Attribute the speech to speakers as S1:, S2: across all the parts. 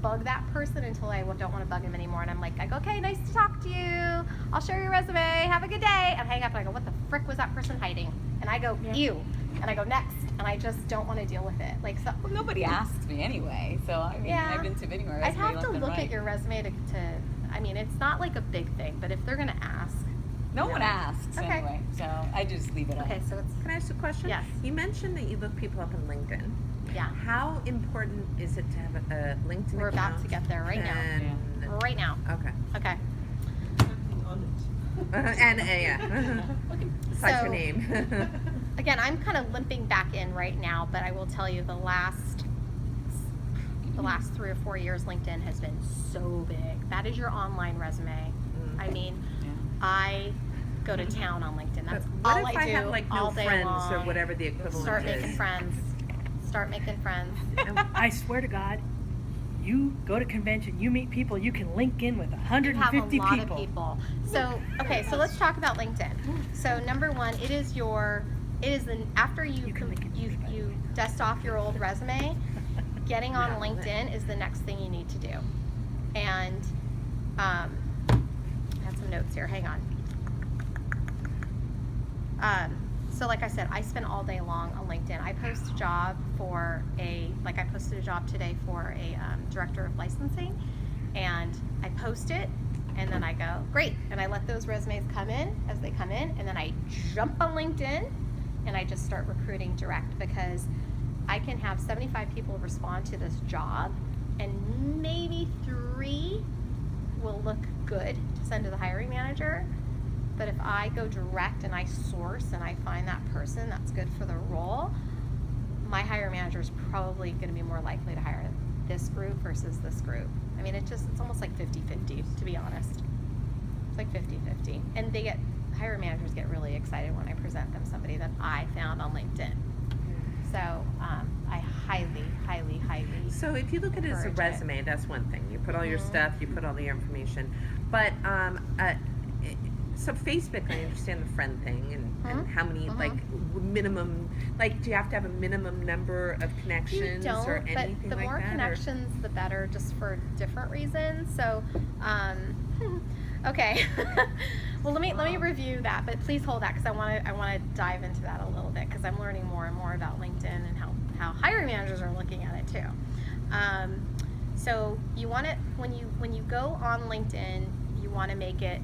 S1: bug that person until I don't want to bug him anymore. And I'm like, I go, okay, nice to talk to you. I'll share your resume. Have a good day. And hang up and I go, what the frick was that person hiding? And I go, ew. And I go, next. And I just don't want to deal with it. Like, so.
S2: Well, nobody asks me anyway. So, I mean, I've been submitting my resume.
S1: I'd have to look at your resume to, I mean, it's not like a big thing, but if they're going to ask.
S2: No one asks anyway. So I just leave it up.
S1: Okay, so it's.
S3: Can I ask a question?
S1: Yes.
S3: You mentioned that you look people up on LinkedIn.
S1: Yeah.
S3: How important is it to have a LinkedIn
S1: We're
S3: account?
S1: about to get there right now. Right now.
S3: Okay.
S1: Okay.
S3: Besides your name.
S1: Again, I'm kind of limping back in right now, but I will tell you the last 3 or 4 years, LinkedIn has been so big. That is your online resume. I mean, I go to town on LinkedIn. That's all I do.
S3: What if I have like no friends
S1: long,
S3: or whatever the equivalent is?
S1: Start making friends.
S4: I swear to God, you go to convention, you meet people, you can link in with 150 people.
S1: You have a lot of people. So, okay, so let's talk about LinkedIn. So, number one, after you dust off your old resume, getting on LinkedIn is the next thing you need to do. And I have some notes here. Hang on. So like I said, I spend all day long on LinkedIn. I post a job I posted a job today for a director of licensing, and I post it, and then I go, great, and I let those resumes come in as they come in, and then I jump on LinkedIn, and I just start recruiting direct, because I can have 75 people respond to this job, and maybe 3 will look good to send to the hiring manager. But if I go direct and I source and I find that person that's good for the role, my hiring manager is probably going to be more likely to hire this group versus this group. I mean, it's almost like 50-50, to be honest. It's like 50-50. And hiring managers get really excited when I present them somebody that I found on LinkedIn. So I highly, highly, highly.
S3: So if you look at it as a resume, that's one thing. You put all your stuff, you put all your information. But so Facebook, I understand the friend thing and how many like minimum, like do you have to have a minimum number of connections or anything like that?
S1: But the more connections, the better, just for different reasons. So, okay. Well, let me review that, but please hold that, because I want to dive into that a little bit, because I'm learning more and more about LinkedIn and how hiring managers are looking at it too. So you want it when you go on LinkedIn. You want to make it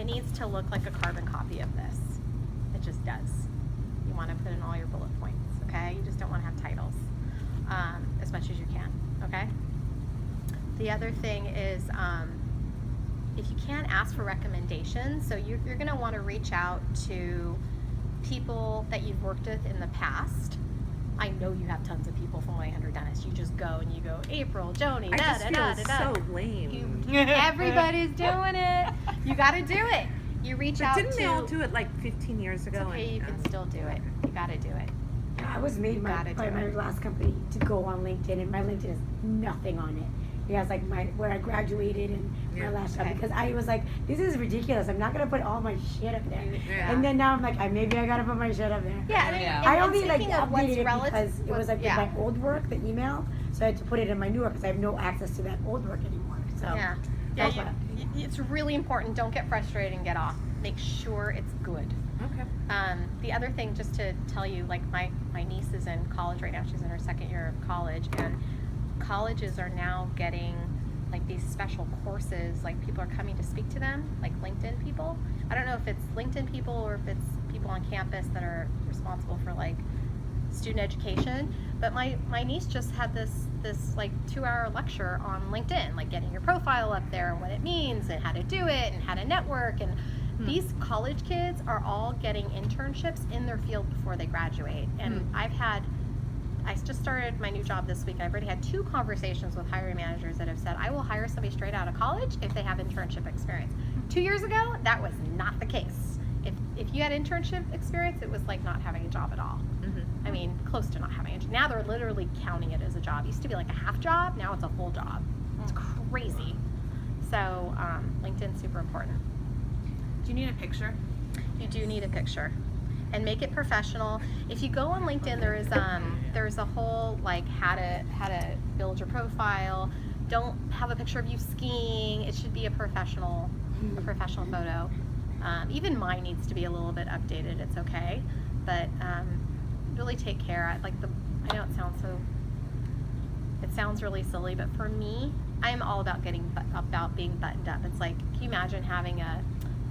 S1: needs to look like a carbon copy of this. It just does. You want to put in all your bullet points, okay? You just don't want to have titles, as much as you can, okay? The other thing is, if you can, ask for recommendations. So you're going to want to reach out to people that you've worked with in the past. I know you have tons of people from 1-800-DENTIST. You just go and you go, April, Joni,
S3: I just feel so lame.
S1: Everybody's doing it. You got to do it. You reach out to.
S3: Didn't they all do it like 15 years ago?
S1: It's okay, you can still do it. You got to do it.
S5: I was made by my last company to go on LinkedIn, and my LinkedIn has nothing on it. It has like where I graduated and my last job, because I was like, this is ridiculous. I'm not gonna put all my shit up there. Yeah. And then now I'm like, maybe I gotta put my shit up there.
S1: Yeah.
S5: I only like updated it because it was like with my old work, the email, so I had to put it in my new work because I have no access to that old work anymore. So
S1: it's really important. Don't get frustrated and get off. Make sure it's good.
S3: Okay.
S1: The other thing, just to tell you, like my niece is in college right now. She's in her 2nd year of college, and colleges are now getting like these special courses. Like people are coming to speak to them, like LinkedIn people. I don't know if it's LinkedIn people or if it's people on campus that are responsible for like student education. But my niece just had this like 2-hour lecture on LinkedIn, like getting your profile up there and what it means and how to do it and how to network. And these college kids are all getting internships in their field before they graduate. And I just started my new job this week. I've already had 2 conversations with hiring managers that have said, I will hire somebody straight out of college if they have internship experience. 2 years ago, that was not the case. If you had internship experience, it was like not having a job at all. I mean, close to not having a job. Now they're literally counting it as a job. It used to be like a half job, now it's a full job. It's crazy. So LinkedIn's super important.
S6: Do you need a picture?
S1: You do need a picture. And make it professional. If you go on LinkedIn, there's a whole like how to build your profile. don't have a picture of you skiing. It should be a professional photo. Even mine needs to be a little bit updated. It's okay, but really take care. I know it sounds really silly, but for me, I'm all about being buttoned up. It's like, can you imagine having a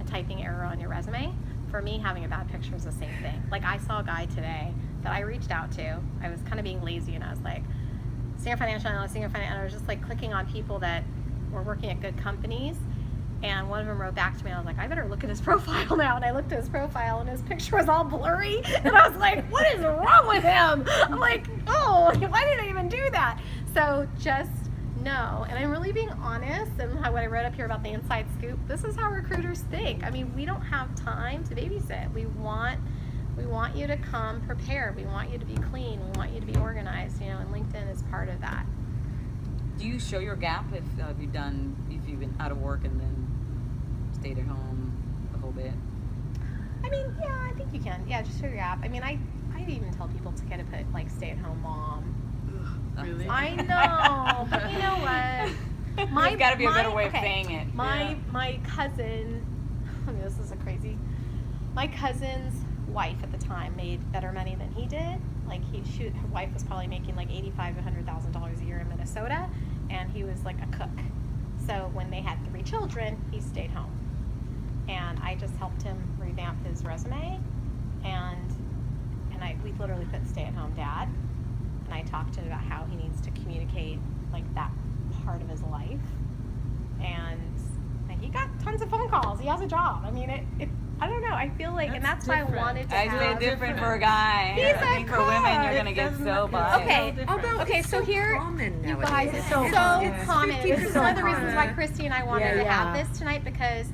S1: typing error on your resume? For me, having a bad picture is the same thing. Like, I saw a guy today that I reached out to. I was kind of being lazy, and I was like, senior financial analyst, and I was just like clicking on people that were working at good companies. And one of them wrote back to me, and I was like, I better look at his profile now. And I looked at his profile, and his picture was all blurry. And I was like, what is wrong with him? I'm like, oh, why did I even do that? So just know, and I'm really being honest, and what I wrote up here about the inside scoop, this is how recruiters think. I mean, we don't have time to babysit. We want you to come prepared. We want you to be clean. We want you to be organized, and LinkedIn is part of that.
S2: Do you show your gap if you've been out of work and then stayed at home a whole bit?
S1: I mean, yeah, I think you can. Yeah, just show your gap. I mean, I even tell people to kind of put like stay-at-home mom.
S2: Really?
S1: I know, but you know what?
S2: There's got to be a better way of saying it.
S1: My cousin, I mean, this is my cousin's wife at the time made better money than he did. Like her wife was probably making like $85,000 to $100,000 a year in Minnesota, and he was like a cook. So when they had 3 children, he stayed home, and I just helped him revamp his resume, and we literally put stay-at-home dad, and I talked to him about how he needs to communicate like that part of his life, and he got tons of phone calls. He has a job. I mean, I don't know. I feel like, and that's why I wanted to have.
S2: It's different for a guy.
S1: He's
S2: I think for women, you're gonna get so biased.
S1: Okay, so here, you guys, it's so
S5: It's
S1: common. This is
S5: so
S1: one of the
S5: common.
S1: reasons why Christy and I wanted to have this tonight, because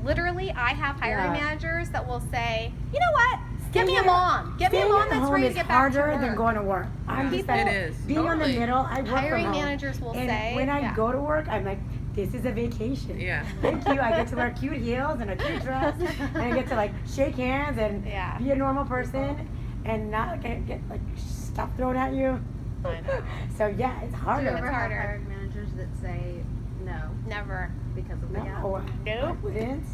S1: literally I have hiring managers that will say, you know what? Get me a mom. Get me a mom that's ready to get back to work.
S5: harder than going to work. I'm just like,
S3: It is.
S5: being on the
S3: Totally.
S5: middle, I work
S1: Hiring
S5: from home.
S1: managers will
S5: And
S1: say,
S5: when I
S1: yeah.
S5: go to work, I'm like, this is a vacation.
S3: Yeah.
S5: Thank you. I get to wear cute heels and a cute dress, and I get to like shake hands and be a normal person, and not get like stuff thrown at you.
S1: I know.
S5: So yeah, it's harder.
S1: It's harder.
S6: Hiring managers that say no
S1: Never.
S6: because of the gap.
S5: No.
S1: Nope.
S5: Wouldn't.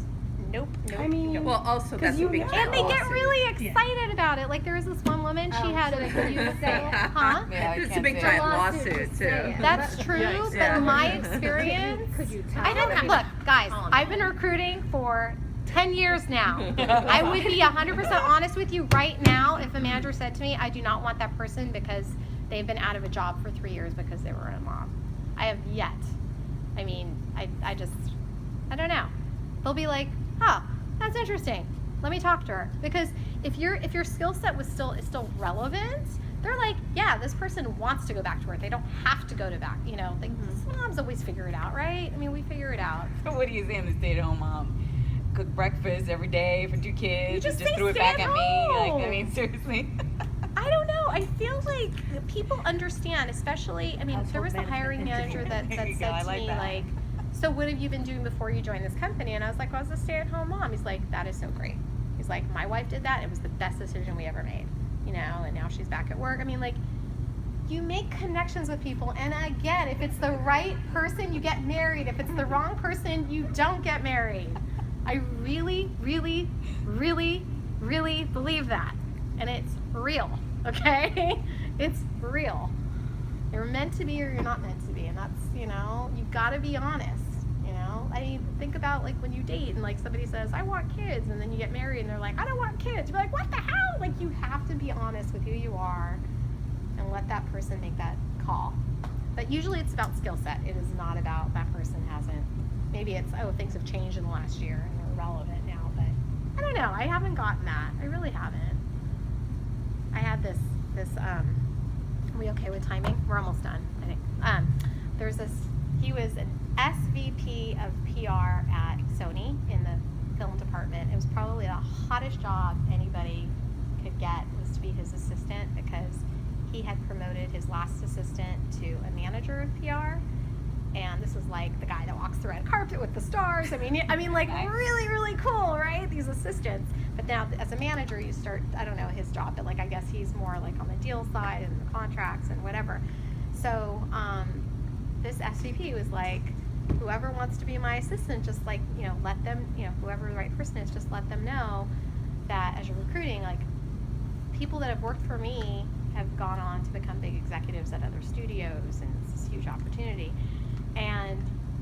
S1: Nope.
S5: I mean,
S3: Well, also that's a
S5: you
S3: big
S5: know.
S1: And they get
S3: lawsuit.
S1: really excited about it. Like there was this one woman, she had a beautiful, huh?
S2: Yeah, I
S3: It's a
S2: can't
S3: big
S2: say
S3: giant
S2: it.
S3: lawsuit too.
S1: That's true, but
S3: Yeah.
S1: my experience,
S6: Could you tell?
S1: I don't have, look, guys, I've been recruiting for 10 years now. I would be 100% honest with you right now if a manager said to me, I do not want that person because they've been out of a job for 3 years because they were a mom. I have yet. I mean, I don't know. They'll be like, huh, that's interesting. Let me talk to her. Because if your skill set is still relevant, they're like, yeah, this person wants to go back to work. They don't have to go to back. Like moms always figure it out, right? I mean, we figure it out.
S2: What do you say? I'm a stay-at-home mom. Cook breakfast every day for 2 kids.
S1: You just
S2: and
S1: say
S2: threw it back
S1: stay
S2: at
S1: at
S2: me. Like,
S1: home.
S2: I mean, seriously.
S1: I don't know. I feel like people understand, especially, I mean, there was a hiring manager that
S2: There you
S1: said
S2: go, I
S1: to
S2: like
S1: me,
S2: that.
S1: like, so what have you been doing before you joined this company? And I was like, well, I was a stay-at-home mom. He's like, that is so great. He's like, my wife did that. It was the best decision we ever made, and now she's back at work. I mean, like, you make connections with people. And again, if it's the right person, you get married. If it's the wrong person, you don't get married. I really, really, really, really believe that. And it's real, okay? It's real. You're meant to be or you're not meant to be. And that's, you've got to be honest, I mean, think about like when you date and like somebody says, I want kids. And then you get married and they're like, I don't want kids. You're like, what the hell? Like you have to be honest with who you are and let that person make that call. But usually it's about skill set. It is not about that person hasn't. Maybe it's, things have changed in the last year and they're relevant now. But I don't know. I haven't gotten that. I really haven't. I had this are we okay with timing? We're almost done, I think. There's this, he was an SVP of PR at Sony in the film department. It was probably the hottest job anybody could get, was to be his assistant, because he had promoted his last assistant to a manager of PR. And this is like the guy that walks the red carpet with the stars. I mean, like
S2: Nice.
S1: really, really cool, right? These assistants. But now as a manager, you start, I don't know his job, but like I guess he's more like on the deal side and the contracts and whatever. So this SVP was like, whoever wants to be my assistant, just like, let them, whoever the right person is, just let them know that as you're recruiting, like, people that have worked for me have gone on to become big executives at other studios, and it's this huge opportunity. And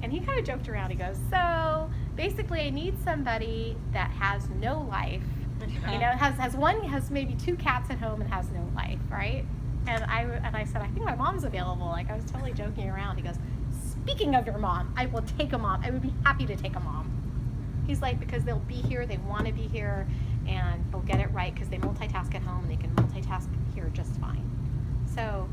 S1: he kind of joked around. He goes, so basically I need somebody that has no life, has maybe 2 cats at home and has no life, right? And I said, I think my mom's available. Like, I was totally joking around. He goes, speaking of your mom, I will take a mom. I would be happy to take a mom. He's like, because they'll be here, they want to be here, and they'll get it right because they multitask at home and they can multitask here just fine. So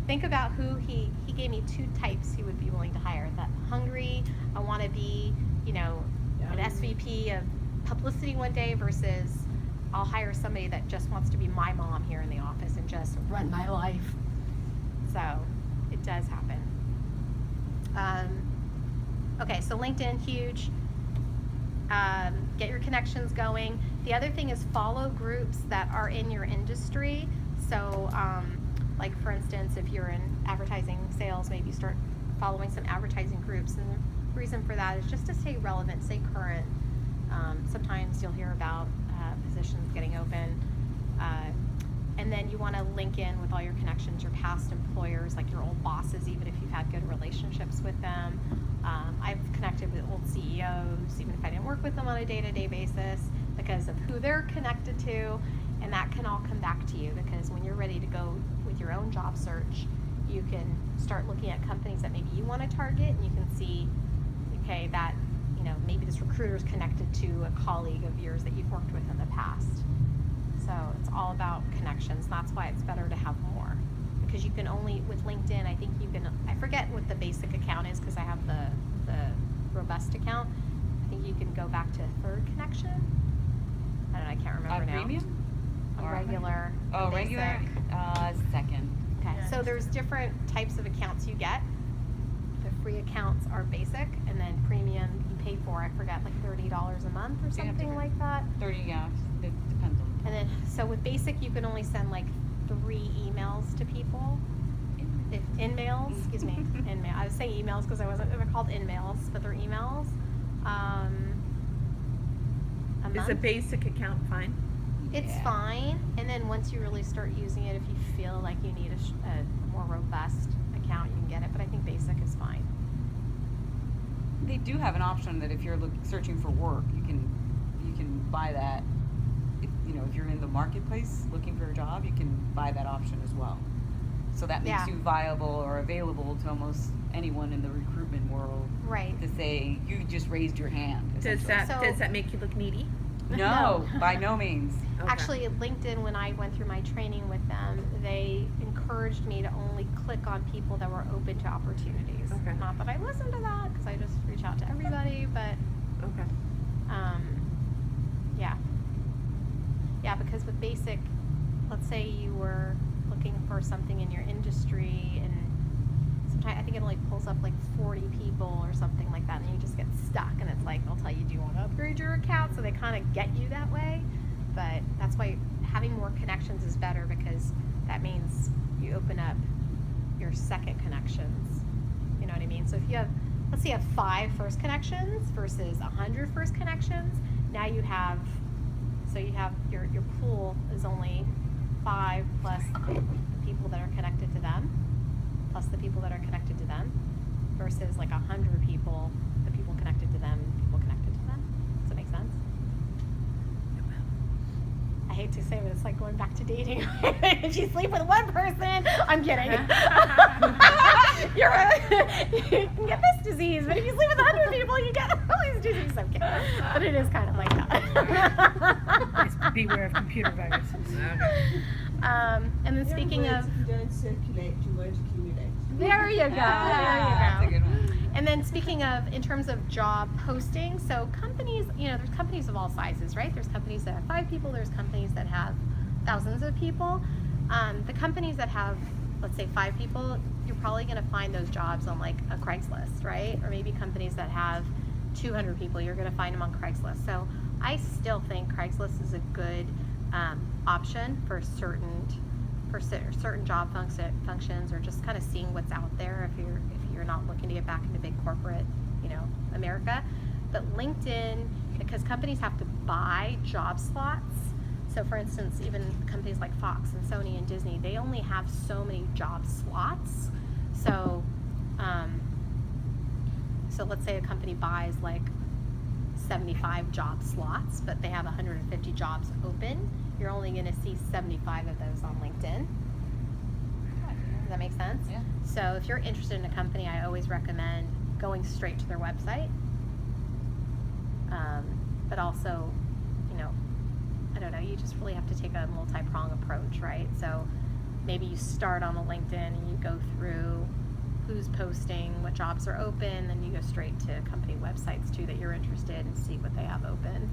S1: think about who he gave me 2 types he would be willing to hire. That hungry, I want to be, an SVP of publicity one day, versus I'll hire somebody that just wants to be my mom here in the office and just run my life. So it does happen. Okay, so LinkedIn, huge. Get your connections going. The other thing is follow groups that are in your industry. So like for instance, if you're in advertising sales, maybe start following some advertising groups. And the reason for that is just to stay relevant, stay current. Sometimes you'll hear about positions getting open. And then you want to link in with all your connections, your past employers, like your old bosses, even if you've had good relationships with them. I've connected with old CEOs, even if I didn't work with them on a day-to-day basis, because of who they're connected to, and that can all come back to you, because when you're ready to go with your own job search, you can start looking at companies that maybe you want to target, and you can see, okay, that, maybe this recruiter is connected to a colleague of yours that you've worked with in the past. So it's all about connections. That's why it's better to have more, because you can only, with LinkedIn, I think you can, I forget what the basic account is because I have the robust account. I think you can go back to 3rd connection. I don't know, I can't remember now.
S2: Premium?
S1: A regular.
S2: Oh,
S1: a
S2: regular?
S1: basic.
S2: 2nd.
S1: Okay, so there's different types of accounts you get. The free accounts are basic, and then premium you pay for, I forget, like $30 a month or something like that.
S2: 30, yeah. It depends on.
S1: And then, so with basic, you can only send like 3 emails to people. If in-mails, excuse me, in-mail. I was saying emails because they're called in-mails, but they're emails. A
S3: Is
S1: month.
S3: a basic account fine?
S1: It's fine, and then once you really start using it, if you feel like you need a more robust account, you can get it. But I think basic is fine.
S2: They do have an option that if you're searching for work, you can buy that. If you're in the marketplace looking for a job, you can buy that option as well. So that makes you viable or available to almost anyone in the recruitment world.
S1: Right.
S2: To say you just raised your hand.
S3: Does that make you look needy?
S2: No, by no means.
S3: Okay.
S1: Actually, at LinkedIn, when I went through my training with them, they encouraged me to only click on people that were open to opportunities.
S3: Okay.
S1: Not that I listened to that, because I just reach out to everybody, but
S3: Okay.
S1: yeah. Yeah, because with basic, let's say you were looking for something in your industry, and sometimes I think it only pulls up like 40 people or something like that, and you just get stuck, and it's like, they'll tell you, do you want to upgrade your account? So they kind of get you that way. But that's why having more connections is better, because that means you open up your second connections. You know what I mean? So if you have, let's say you have 5 first connections versus 100 first connections, now you have, so you have your pool is only 5 plus the people that are connected to them, plus the people that are connected to them, versus like 100 people, the people connected to them, people connected to them. Does that make sense? I hate to say, but it's like going back to dating. If you sleep with one person, I'm kidding. You can get this disease, but if you sleep with 100 people, you get all these diseases. I'm kidding. But it is kind of like that.
S4: Please beware of computer viruses.
S1: And then speaking of,
S7: If you don't circulate, you won't accumulate.
S1: there you go.
S2: That's a
S1: There you
S2: good
S1: go.
S2: one.
S1: And then speaking of, in terms of job posting, so companies, there's companies of all sizes, right? There's companies that have 5 people, there's companies that have thousands of people. The companies that have, let's say 5 people, you're probably going to find those jobs on like a Craigslist, right? Or maybe companies that have 200 people, you're going to find them on Craigslist. So I still think Craigslist is a good option for certain job functions, or just kind of seeing what's out there if you're you're not looking to get back into big corporate, America. But LinkedIn, because companies have to buy job slots. So for instance, even companies like Fox and Sony and Disney, they only have so many job slots. So, so let's say a company buys like 75 job slots, but they have 150 jobs open. You're only going to see 75 of those on LinkedIn. Does that make sense?
S2: Yeah.
S1: So if you're interested in a company, I always recommend going straight to their website. But also, I don't know, you just really have to take a multi-prong approach, right? So maybe you start on the LinkedIn and you go through who's posting, what jobs are open, then you go straight to company websites too that you're interested in, see what they have open.